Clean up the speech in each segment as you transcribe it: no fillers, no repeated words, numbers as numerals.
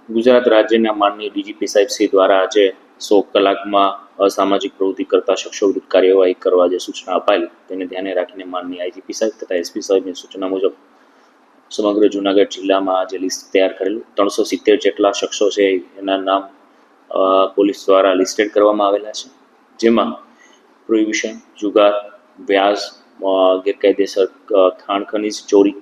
ગુજરાત રાજ્યના માનનીય ડીજીપી સાહેબ શ્રી દ્વારા આજે 100 કલાકમાં અસામાજિક પ્રવૃત્તિ કરતા શખ્સો વિરુદ્ધ કાર્યવાહી કરવા જે સૂચના અપાયેલી તેને ધ્યાને રાખીને માનનીય આઈજીપી સાહેબ તથા એસપી સાહેબની સૂચના મુજબ સમગ્ર જૂનાગઢ જિલ્લામાં આજે લિસ્ટ તૈયાર કરેલું 370 જેટલા શખ્સો છે એના નામ પોલીસ દ્વારા લિસ્ટેડ કરવામાં આવેલા છે, જેમાં પ્રોહિબિશન, જુગાર, વ્યાજ, ગેરકાયદેસર ખાણ ખનીજ ચોરી,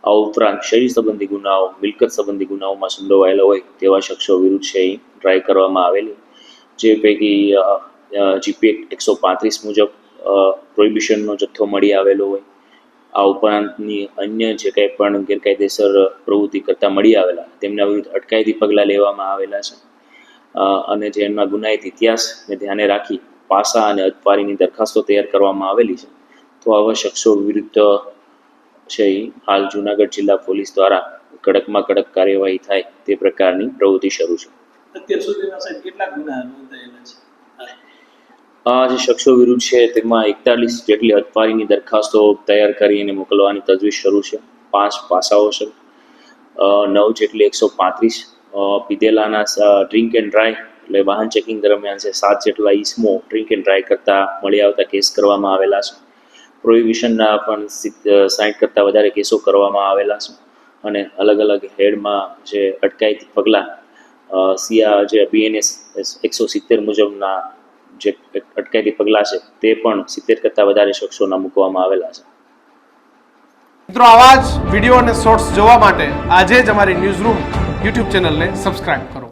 આ ઉપરાંત શહેરી સંબંધી ગુનાઓ, મિલકત સંબંધી ગુનાઓમાં સંડોવાયેલા હોય તેવા શખ્સો વિરુદ્ધ છે એ ટ્રાય કરવામાં આવેલી, જે પૈકી જીપી 135 મુજબ પ્રોહિબિશનનો જથ્થો મળી આવેલો હોય. આ ઉપરાંતની અન્ય જે કંઈ પણ ગેરકાયદેસર પ્રવૃત્તિ કરતા મળી આવેલા તેમના વિરુદ્ધ અટકાયતી પગલાં લેવામાં આવેલા છે. અને જે એમના ગુનાહિત ઇતિહાસને ધ્યાને રાખી પાસા અને અટવારીની દરખાસ્તો તૈયાર કરવામાં આવેલી છે. તો આવા શખ્સો વિરુદ્ધ છે હાલ જૂનાગઢ જિલ્લા પોલીસ દ્વારા કડકમાં કડક કાર્યવાહી થાય તે પ્રકારની પ્રવૃત્તિ શરૂ છે. અત્યાર સુધીમાં સાહેબ કેટલા ગુના નોંધાયેલા છે? આ જે શખ્સો વિરુદ્ધ છે તેમાં 41 જેટલી અટવારીની દરખાસ્તો તૈયાર કરીને મોકલવાની તજવીજ શરૂ છે. 5 પાસાઓ છે, 9 જેટલી 135 પીધેલાના ડ્રિંક એન્ડ ડ્રાઈવ એટલે વાહન ચેકિંગ દરમિયાન છે 7 જેટલા ઈસમો ડ્રિંક એન્ડ ડ્રાઈવ કરતા મળી આવતા કેસ કરવામાં આવેલા છે. પ્રોહિબિશનના પણ 60 કરતાં વધારે કેસો કરવામાં આવેલા છે. અને અલગ અલગ હેડમાં જે અટકાયતી પગલાં જે BNS 170 મુજબના જે અટકાયતી પગલાં છે તે પણ 70 કરતાં વધારે શખ્સોના મૂકવામાં આવેલા છે. મિત્રો, આવા જ વિડીયો અને શોર્ટ્સ જોવા માટે આજે જ અમારી ન્યૂઝ રૂમ યુટ્યુબ ચેનલને સબસ્ક્રાઇબ કરો.